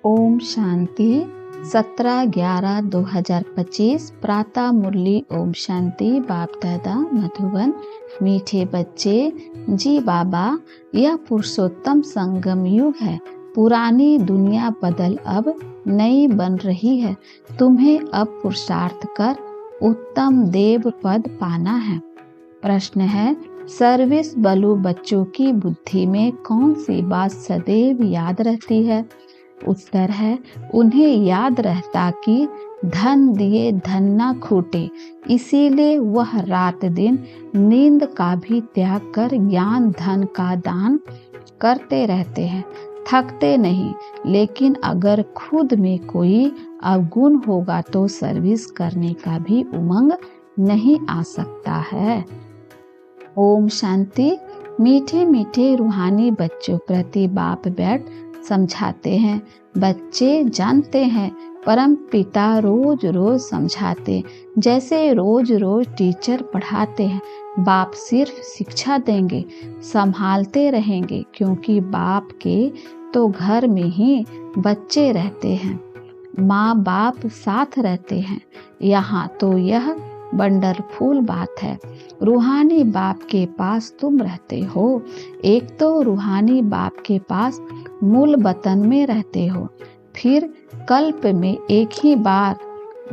ओम शांति 17/11/2025 प्रातः मुरली। ओम शांति। बाप दादा मधुबन। मीठे बच्चे जी बाबा, यह पुरुषोत्तम संगम युग है। पुरानी दुनिया बदल अब नई बन रही है। तुम्हें अब पुरुषार्थ कर उत्तम देव पद पाना है। प्रश्न है, सर्विस बलु बच्चों की बुद्धि में कौन सी बात सदैव याद रहती है? उत्तर है, उन्हें याद रहता कि धन दिए धन ना खूटे, इसीलिए वह रात दिन नींद का भी त्याग कर ज्ञान धन का दान करते रहते हैं। थकते नहीं, लेकिन अगर खुद में कोई अवगुण होगा तो सर्विस करने का भी उमंग नहीं आ सकता है। ओम शांति। मीठे मीठे रूहानी बच्चों प्रति बाप बैठ समझाते हैं। बच्चे जानते हैं परम पिता रोज रोज समझाते, जैसे रोज रोज टीचर पढ़ाते हैं। बाप सिर्फ शिक्षा देंगे, संभालते रहेंगे, क्योंकि बाप के तो घर में ही बच्चे रहते हैं, माँ बाप साथ रहते हैं। यहाँ तो यह वंडरफुल बात है। रूहानी बाप के पास तुम रहते हो। एक तो रूहानी बाप के पास मूल वतन में रहते हो, फिर कल्प में एक ही बार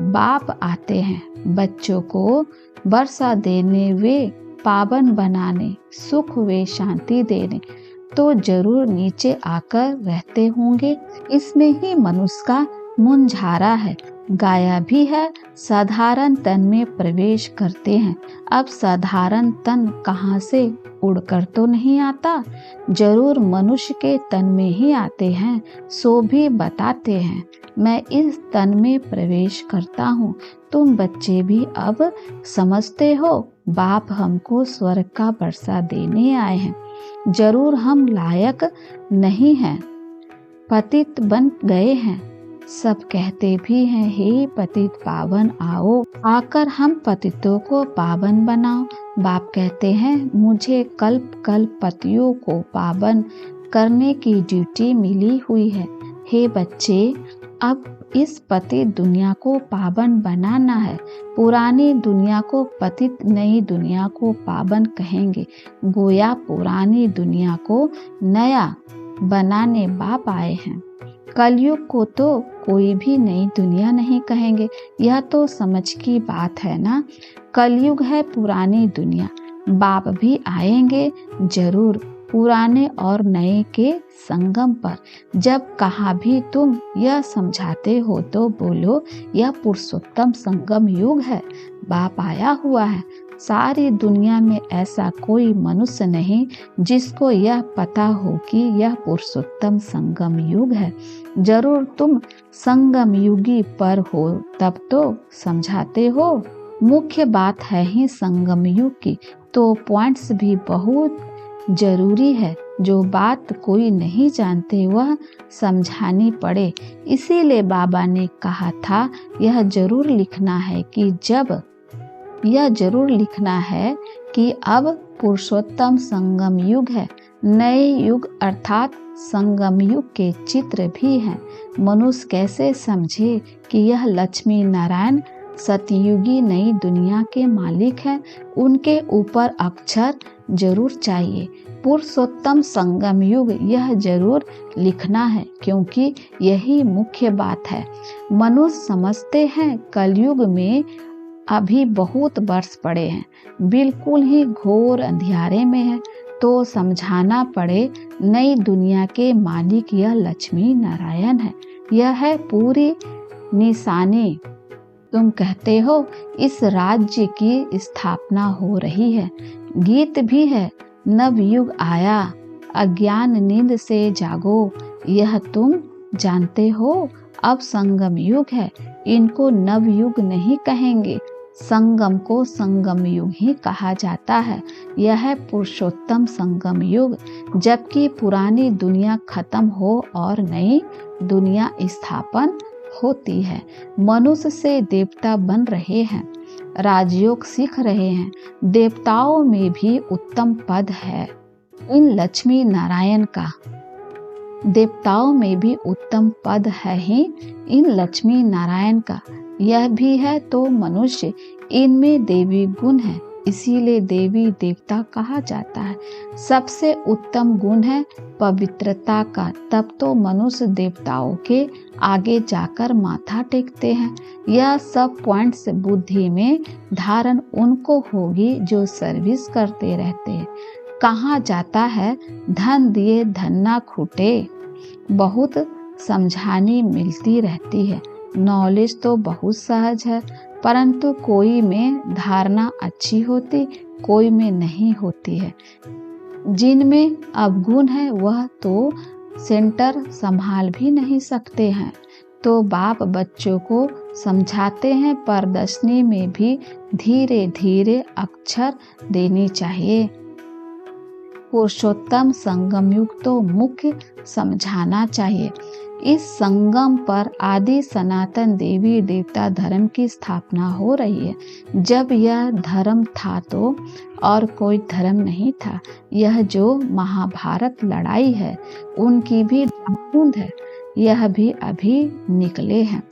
बाप आते हैं बच्चों को वर्षा देने, वे पावन बनाने, सुख वे शांति देने। तो जरूर नीचे आकर रहते होंगे। इसमें ही मनुष्य का मुंझारा है, गाया भी है। साधारण तन में प्रवेश करते हैं। अब साधारण तन कहाँ से उड़कर तो नहीं आता, जरूर मनुष्य के तन में ही आते हैं। सो भी बताते हैं, मैं इस तन में प्रवेश करता हूँ। तुम बच्चे भी अब समझते हो, बाप हमको स्वर्ग का वर्षा देने आए हैं। जरूर हम लायक नहीं हैं, पतित बन गए हैं। सब कहते भी हैं, हे पतित पावन आओ, आकर हम पतितों को पावन बनाओ। बाप कहते हैं, मुझे कल्प कल्प पतियों को पावन करने की ड्यूटी मिली हुई है। हे बच्चे, अब इस पतित दुनिया को पावन बनाना है। पुरानी दुनिया को पतित, नई दुनिया को पावन कहेंगे। गोया पुरानी दुनिया को नया बनाने बाप आए हैं। कलयुग को तो कोई भी नई दुनिया नहीं कहेंगे। यह तो समझ की बात है ना। कलयुग है पुरानी दुनिया। बाप भी आएंगे जरूर पुराने और नए के संगम पर। जब कहाँ भी तुम यह समझाते हो तो बोलो, यह पुरुषोत्तम संगम युग है। बाप आया हुआ है। सारी दुनिया में ऐसा कोई मनुष्य नहीं जिसको यह पता हो कि यह पुरुषोत्तम संगम युग है। जरूर तुम संगम युगी पर हो, तब तो समझाते हो। मुख्य बात है ही संगम युग की, तो पॉइंट्स भी बहुत जरूरी है। जो बात कोई नहीं जानते वह समझानी पड़े। इसीलिए बाबा ने कहा था, यह जरूर लिखना है कि अब पुरुषोत्तम संगम युग है। नए युग अर्थात संगम युग के चित्र भी हैं। मनुष्य कैसे समझे कि यह लक्ष्मी नारायण सतयुगी नई दुनिया के मालिक हैं? उनके ऊपर अक्षर जरूर चाहिए। पुरुषोत्तम संगम युग यह जरूर लिखना है, क्योंकि यही मुख्य बात है। मनुष्य समझते हैं कलयुग में अभी बहुत वर्ष पड़े हैं, बिल्कुल ही घोर अंधियारे में है। तो समझाना पड़े, नई दुनिया के मालिक यह लक्ष्मी नारायण है। यह है पूरी निशानी। तुम कहते हो इस राज्य की स्थापना हो रही है। गीत भी है, नवयुग आया, अज्ञान नींद से जागो। यह तुम जानते हो। अब संगम युग है, इनको नवयुग नहीं कहेंगे। संगम को संगम युग ही कहा जाता है। यह है पुरुषोत्तम संगम युग, जबकि पुरानी दुनिया खत्म हो और नई दुनिया स्थापन होती है। मनुष्य से देवता बन रहे हैं, राजयोग सीख रहे हैं। देवताओं में भी उत्तम पद है इन लक्ष्मी नारायण का। देवताओं में भी उत्तम पद है ही इन लक्ष्मी नारायण का। यह भी है तो मनुष्य, इनमें देवी गुण है, इसीलिए देवी देवता कहा जाता है। सबसे उत्तम गुण है पवित्रता का, तब तो मनुष्य देवताओं के आगे जाकर माथा टेकते हैं। यह सब पॉइंट्स बुद्धि में धारण उनको होगी जो सर्विस करते रहते हैं। कहा जाता है धन दिए धन ना खूटे। बहुत समझानी मिलती रहती है। नॉलेज तो बहुत सहज है, परंतु कोई में धारणा अच्छी होती, कोई में नहीं होती है। जिनमें अवगुण है वह तो सेंटर संभाल भी नहीं सकते हैं। तो बाप बच्चों को समझाते हैं, प्रदर्शनी में भी धीरे धीरे अक्षर देनी चाहिए। पुरुषोत्तम संगम युग तो मुख्य समझाना चाहिए। इस संगम पर आदि सनातन देवी देवता धर्म की स्थापना हो रही है। जब यह धर्म था तो और कोई धर्म नहीं था। यह जो महाभारत लड़ाई है उनकी भी बूंद है, यह भी अभी निकले हैं।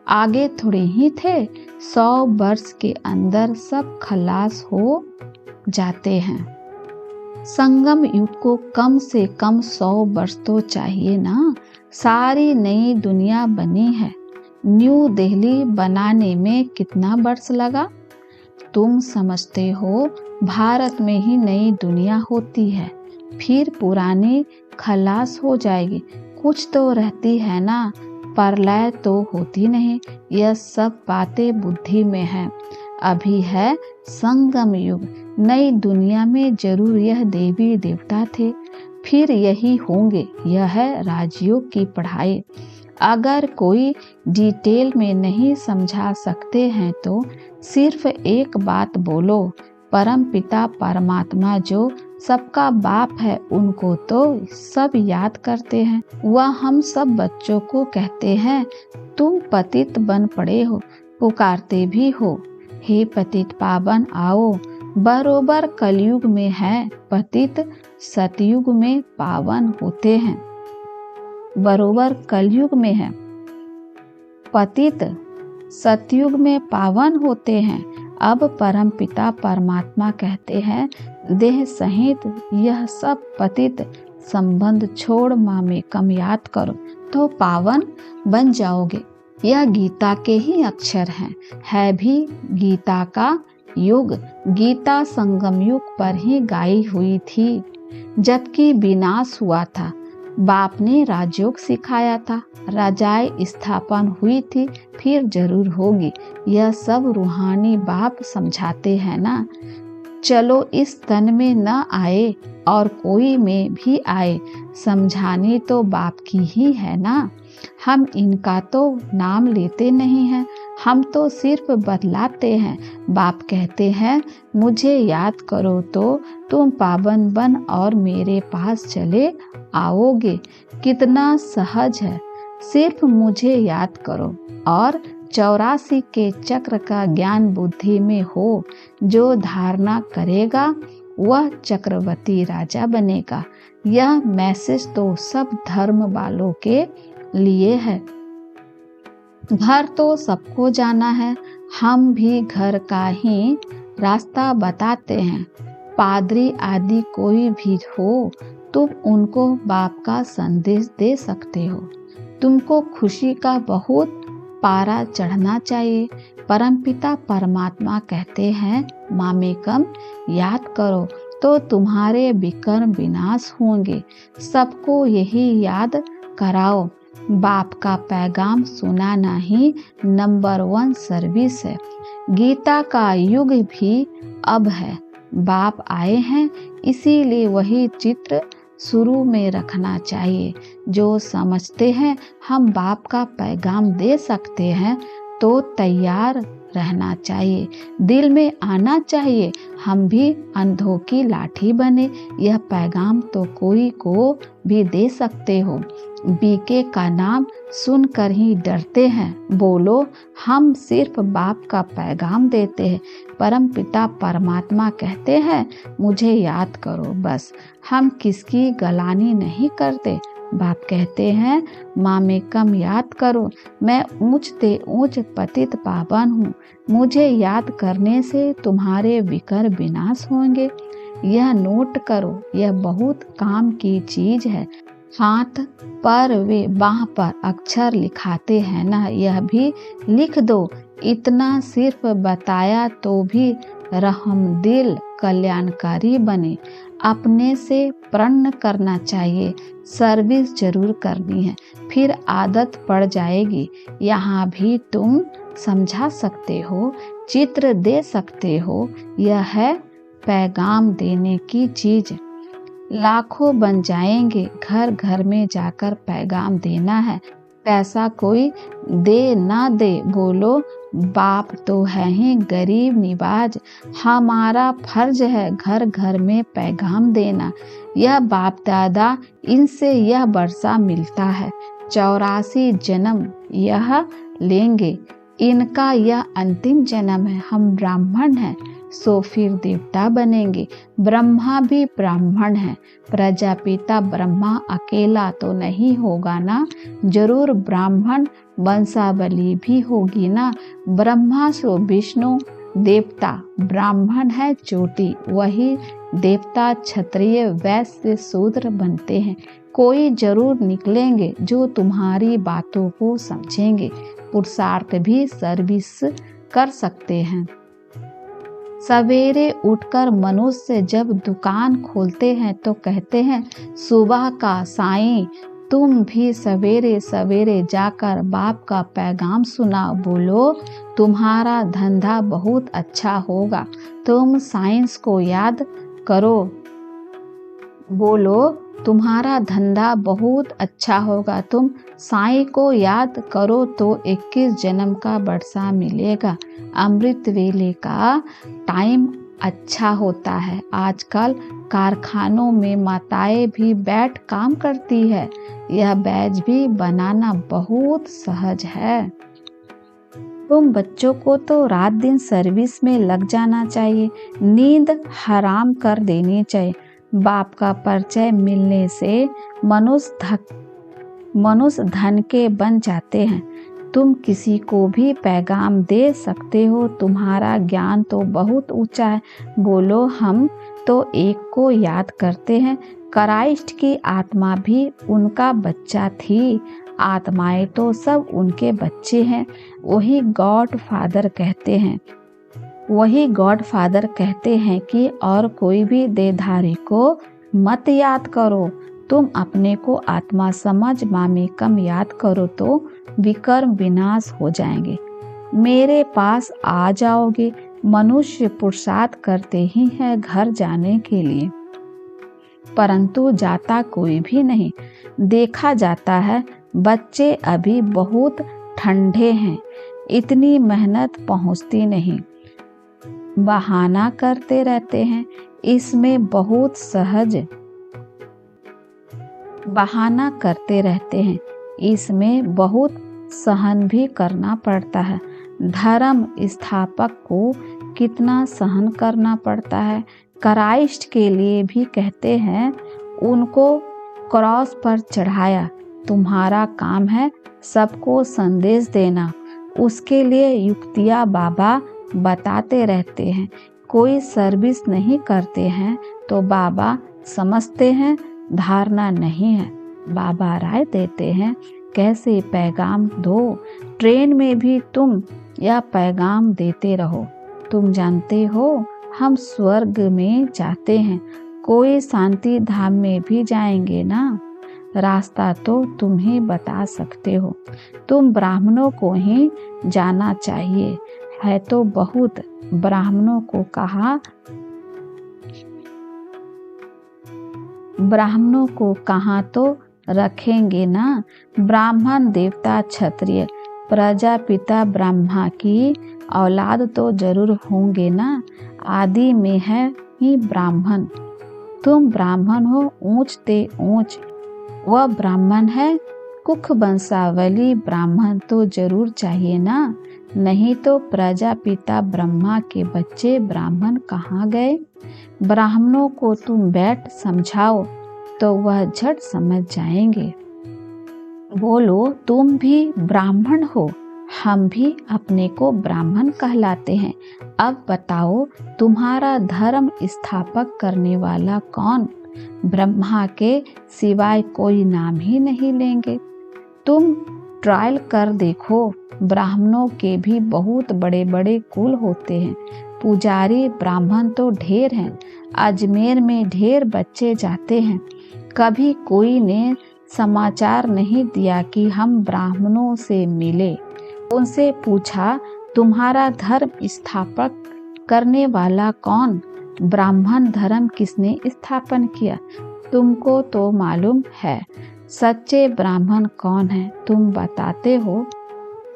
आगे थोड़े ही थे। 100 वर्ष के अंदर सब खलास हो जाते हैं। संगम युग को कम से कम 100 वर्ष तो चाहिए ना। सारी नई दुनिया बनी है। न्यू दिल्ली बनाने में कितना वर्ष लगा? तुम समझते हो भारत में ही नई दुनिया होती है, फिर पुरानी खलास हो जाएगी। कुछ तो रहती है ना, प्रलय तो होती नहीं। यह सब बातें बुद्धि में है। अभी है संगम युग। नई दुनिया में जरूर यह देवी देवता थे, फिर यही होंगे। यह है राजयोग की पढ़ाई। अगर कोई डिटेल में नहीं समझा सकते हैं तो सिर्फ एक बात बोलो, परम पिता परमात्मा जो सबका बाप है उनको तो सब याद करते हैं। वह हम सब बच्चों को कहते हैं तुम पतित बन पड़े हो, पुकारते भी हो हे पतित पावन आओ। बरोबर कलयुग में है पतित, सतयुग में पावन होते हैं। बरोबर कलयुग में है पतित, सतयुग में पावन होते हैं। अब परम पिता परमात्मा कहते हैं देह सहित यह सब पतित संबंध छोड़ माँ में कम याद करो तो पावन बन जाओगे। यह गीता के ही अक्षर हैं, है भी गीता का युग। गीता संगम युग पर ही गाई हुई थी, जबकि विनाश हुआ था। बाप ने राजयोग सिखाया था, राजाएं स्थापन हुई थी, फिर जरूर होगी। यह सब रूहानी बाप समझाते हैं ना। चलो इस तन में न आए और कोई में भी आए, समझानी तो बाप की ही है ना। हम इनका तो नाम लेते नहीं हैं, हम तो सिर्फ बतलाते हैं। बाप कहते हैं मुझे याद करो तो तुम पावन बन और मेरे पास चले आओगे। कितना सहज है, सिर्फ मुझे याद करो और 84 के चक्र का ज्ञान बुद्धि में हो। जो धारणा करेगा वह चक्रवर्ती राजा बनेगा। यह मैसेज तो सब धर्म वालों के लिए है। घर तो सबको जाना है, हम भी घर का ही रास्ता बताते हैं। पादरी आदि कोई भी हो, तुम उनको बाप का संदेश दे सकते हो। तुमको खुशी का बहुत पारा चढ़ना चाहिए। परमपिता परमात्मा कहते हैं मामेकम याद करो तो तुम्हारे विकर्म विनाश होंगे। सबको यही याद कराओ। बाप का पैगाम सुनाना ही नंबर 1 सर्विस है। गीता का युग भी अब है। बाप आए हैं, इसीलिए वही चित्र शुरू में रखना चाहिए। जो समझते हैं हम बाप का पैगाम दे सकते हैं तो तैयार रहना चाहिए। दिल में आना चाहिए हम भी अंधों की लाठी बने। यह पैगाम तो कोई को भी दे सकते हो। बीके का नाम सुनकर ही डरते हैं। बोलो हम सिर्फ बाप का पैगाम देते हैं। परम पिता परमात्मा कहते हैं मुझे याद करो बस। हम किसकी गलानी नहीं करते, बाप कहते हैं मामे कम याद करो, मैं ऊंचते ऊंच पतित पावन हूँ, मुझे याद करने से तुम्हारे विकर विनाश होंगे। यह नोट करो, यह बहुत काम की चीज है। हाथ पर वे बाह पर अक्षर लिखाते हैं ना, यह भी लिख दो। इतना सिर्फ बताया तो भी रहमदिल कल्याणकारी बने। अपने से प्रण करना चाहिए, सर्विस जरूर करनी है, फिर आदत पड़ जाएगी। यहाँ भी तुम समझा सकते हो, चित्र दे सकते हो, यह है पैगाम देने की चीज। लाखों बन जाएंगे, घर घर में जाकर पैगाम देना है। पैसा कोई दे ना दे, बोलो बाप तो है ही गरीब निवाज, हमारा फर्ज है घर घर में पैगाम देना। यह बाप दादा, इनसे यह वर्षा मिलता है। 84 जन्म यह लेंगे, इनका यह अंतिम जन्म है। हम ब्राह्मण हैं, सो फिर देवता बनेंगे। ब्रह्मा भी ब्राह्मण है, प्रजापिता ब्रह्मा अकेला तो नहीं होगा ना, जरूर ब्राह्मण वंशावली भी होगी ना। ब्रह्मा सो विष्णु देवता, ब्राह्मण है चोटी, वही देवता क्षत्रिय वैश्य शूद्र बनते हैं। कोई जरूर निकलेंगे जो तुम्हारी बातों को समझेंगे, पुरुषार्थ भी सर्विस कर सकते हैं। सवेरे उठकर मनुष्य जब दुकान खोलते हैं तो कहते हैं सुबह का साईं, तुम भी सवेरे सवेरे जाकर बाप का पैगाम सुनाओ, बोलो तुम्हारा धंधा बहुत अच्छा होगा। तुम साइंस को याद करो, बोलो तुम्हारा धंधा बहुत अच्छा होगा। तुम साईं को याद करो तो 21 जन्म का वर्षा मिलेगा। अमृत वेले का टाइम अच्छा होता है। आजकल कारखानों में माताएं भी बैठ काम करती है। यह बैज भी बनाना बहुत सहज है। तुम बच्चों को तो रात दिन सर्विस में लग जाना चाहिए, नींद हराम कर देनी चाहिए। बाप का परिचय मिलने से मनुष्य धन के बन जाते हैं। तुम किसी को भी पैगाम दे सकते हो, तुम्हारा ज्ञान तो बहुत ऊंचा है। बोलो हम तो एक को याद करते हैं। क्राइस्ट की आत्मा भी उनका बच्चा थी, आत्माएं तो सब उनके बच्चे हैं। वही गॉड फादर कहते हैं कि और कोई भी देहधारी को मत याद करो। तुम अपने को आत्मा समझ मामे कम याद करो तो विकर्म विनाश हो जाएंगे। मेरे पास आ जाओगे। मनुष्य पुरुषार्थ करते ही है घर जाने के लिए, परंतु जाता कोई भी नहीं। देखा जाता है बच्चे अभी बहुत ठंडे हैं, इतनी मेहनत पहुंचती नहीं, बहाना करते रहते हैं। इसमें बहुत सहज बहाना करते रहते हैं, इसमें बहुत सहन भी करना पड़ता है। धर्म स्थापक को कितना सहन करना पड़ता है। क्राइस्ट के लिए भी कहते हैं उनको क्रॉस पर चढ़ाया। तुम्हारा काम है सबको संदेश देना, उसके लिए युक्तियाँ बाबा बताते रहते हैं। कोई सर्विस नहीं करते हैं तो बाबा समझते हैं धारणा नहीं है। बाबा राय देते हैं कैसे पैगाम दो। ट्रेन में भी तुम यह पैगाम देते रहो। तुम जानते हो हम स्वर्ग में जाते हैं, कोई शांति धाम में भी जाएंगे ना। रास्ता तो तुम ही बता सकते हो। तुम ब्राह्मणों को ही जाना चाहिए है तो बहुत ब्राह्मणों को कहाँ तो रखेंगे ना। ब्राह्मण देवता क्षत्रिय प्रजापिता ब्रह्मा की औलाद तो जरूर होंगे ना। आदि में है ही ब्राह्मण। तुम ब्राह्मण हो ऊंच ते ऊंच, वह ब्राह्मण है कुख वंशावली ब्राह्मण तो जरूर चाहिए ना। नहीं तो प्रजापिता ब्रह्मा के बच्चे ब्राह्मण कहाँ गए। ब्राह्मणों को तुम बैठ समझाओ, तो वह झट समझ जाएंगे। बोलो, तुम भी ब्राह्मण हो, हम भी अपने को ब्राह्मण कहलाते हैं। अब बताओ, तुम्हारा धर्म स्थापक करने वाला कौन? ब्रह्मा के सिवाय कोई नाम ही नहीं लेंगे। तुम ट्रायल कर देखो, ब्राह्मणों के भी बहुत बड़े बड़े कुल होते हैं। पुजारी ब्राह्मण तो ढेर हैं। अजमेर में ढेर बच्चे जाते हैं। कभी कोई ने समाचार नहीं दिया कि हम ब्राह्मणों से मिले। उनसे पूछा, तुम्हारा धर्म स्थापक करने वाला कौन? ब्राह्मण धर्म किसने स्थापन किया? तुमको तो मालूम है। सच्चे ब्राह्मण कौन है तुम बताते हो?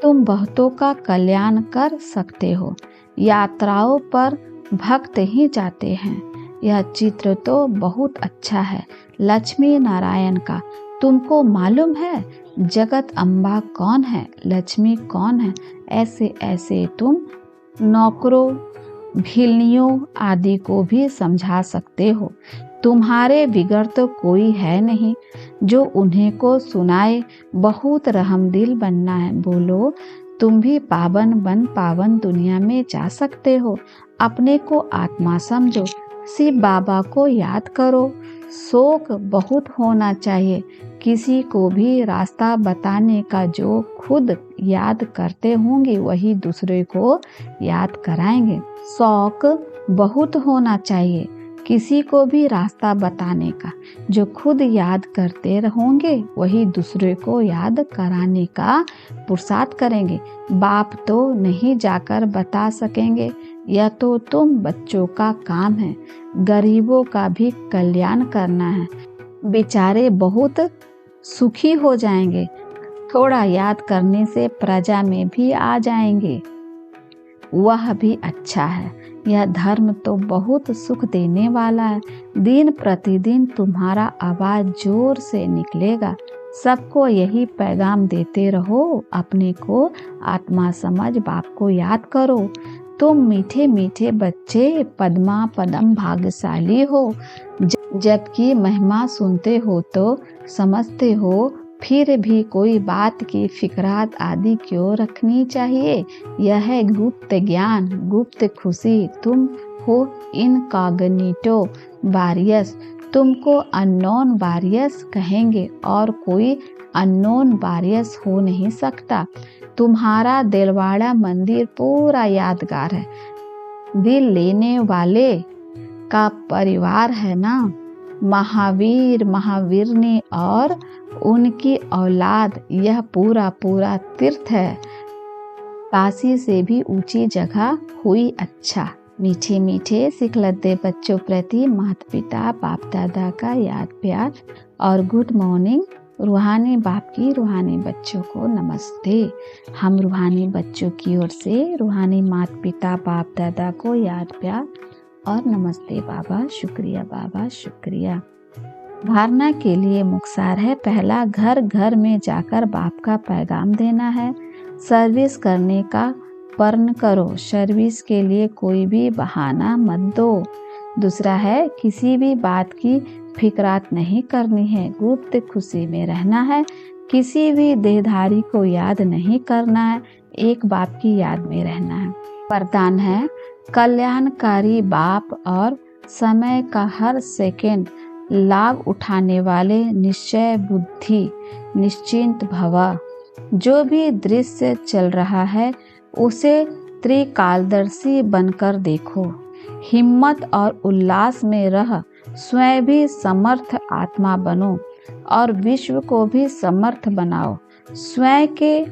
तुम बहुतों का कल्याण कर सकते हो। यात्राओं पर भक्त ही जाते हैं। यह चित्र तो बहुत अच्छा है, लक्ष्मी नारायण का। तुमको मालूम है जगत अम्बा कौन है, लक्ष्मी कौन है? ऐसे ऐसे तुम नौकरों, भिलनियों आदि को भी समझा सकते हो। तुम्हारे बिगड़ तो कोई है नहीं जो उन्हें को सुनाए। बहुत रहमदिल बनना है। बोलो, तुम भी पावन बन पावन दुनिया में जा सकते हो। अपने को आत्मा समझो, शिव बाबा को याद करो। शौक बहुत होना चाहिए। किसी को भी रास्ता बताने का जो खुद याद करते होंगे वही दूसरे को याद कराएंगे। शौक बहुत होना चाहिए किसी को भी रास्ता बताने का। जो खुद याद करते रहोगे वही दूसरे को याद कराने का पुरुषार्थ करेंगे। बाप तो नहीं जाकर बता सकेंगे, यह तो तुम बच्चों का काम है। गरीबों का भी कल्याण करना है। बेचारे बहुत सुखी हो जाएंगे। थोड़ा याद करने से प्रजा में भी आ जाएंगे, वह भी अच्छा है। यह धर्म तो बहुत सुख देने वाला है। दिन प्रतिदिन तुम्हारा आवाज जोर से निकलेगा। सबको यही पैगाम देते रहो। अपने को आत्मा समझ बाप को याद करो। तुम मीठे मीठे बच्चे पद्मा पदम भाग्यशाली हो। जबकि महिमा सुनते हो तो समझते हो, फिर भी कोई बात की फिक्रात आदि क्यों रखनी चाहिए? यह है गुप्त ज्ञान, गुप्त खुशी। तुम हो इनकॉग्निटो वारियस। तुमको अननोन वारियस कहेंगे और कोई अननोन वारियस हो नहीं सकता। तुम्हारा दिलवाड़ा मंदिर पूरा यादगार है। दिल लेने वाले का परिवार है ना। महावीर, महावीरनी और उनकी औलाद, यह पूरा पूरा तीर्थ है। काशी से भी ऊंची जगह हुई। अच्छा, मीठे मीठे सिखलते बच्चों प्रति माता पिता बाप दादा का याद प्यार और गुड मॉर्निंग। रूहानी बाप की रूहानी बच्चों को नमस्ते। हम रूहानी बच्चों की ओर से रूहानी माता पिता बाप दादा को याद प्यार और नमस्ते बाबा, शुक्रिया बाबा, शुक्रिया। धारणा के लिए मुक्तसार है। पहला, घर घर में जाकर बाप का पैगाम देना है। सर्विस करने का प्रण करो। सर्विस के लिए कोई भी बहाना मत दो। दूसरा है, किसी भी बात की फिक्रात नहीं करनी है। गुप्त खुशी में रहना है। किसी भी देहधारी को याद नहीं करना है। एक बाप की याद में रहना है। वरदान है, कल्याणकारी बाप और समय का हर सेकंड लाभ उठाने वाले निश्चय बुद्धि निश्चिंत भव। जो भी दृश्य चल रहा है उसे त्रिकालदर्शी बनकर देखो। हिम्मत और उल्लास में रह स्वयं भी समर्थ आत्मा बनो और विश्व को भी समर्थ बनाओ। स्वयं के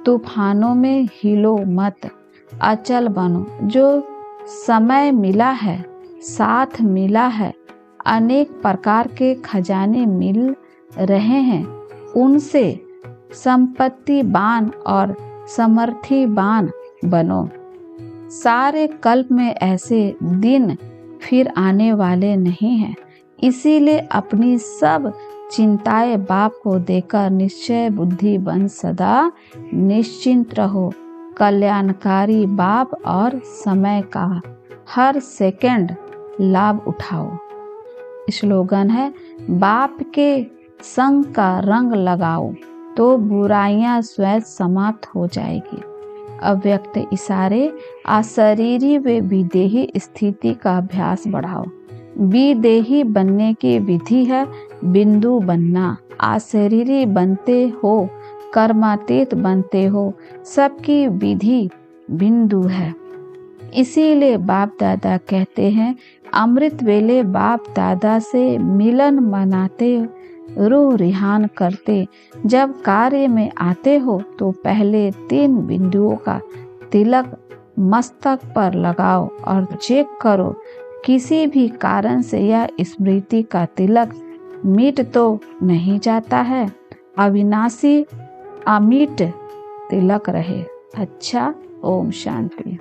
तूफानों में हिलो मत, अचल बनो। जो समय मिला है, साथ मिला है, अनेक प्रकार के खजाने मिल रहे हैं, उनसे संपत्तिवान और समर्थिवान बनो। सारे कल्प में ऐसे दिन फिर आने वाले नहीं हैं। इसीलिए अपनी सब चिंताएं बाप को देकर निश्चय बुद्धि बन सदा निश्चिंत रहो। कल्याणकारी बाप और समय का हर सेकंड लाभ उठाओ। स्लोगन है, बाप के संग का रंग लगाओ तो बुराइयां स्वयं समाप्त हो जाएगी। अव्यक्त इशारे, अशरीरी व विदेही स्थिति का अभ्यास बढ़ाओ। विदेही बनने की विधि है बिंदु बनना। अशरीरी बनते हो, कर्मातीत बनते हो, सबकी विधि बिंदु है। इसीलिए बाप दादा कहते हैं, अमृत वेले बाप दादा से मिलन मनाते, रूह रिहान करते। जब कार्य में आते हो तो पहले 3 बिंदुओं का तिलक मस्तक पर लगाओ और चेक करो किसी भी कारण से यह स्मृति का तिलक मिट तो नहीं जाता है। अविनाशी अमिट तिलक रहे। अच्छा, ओम शांति।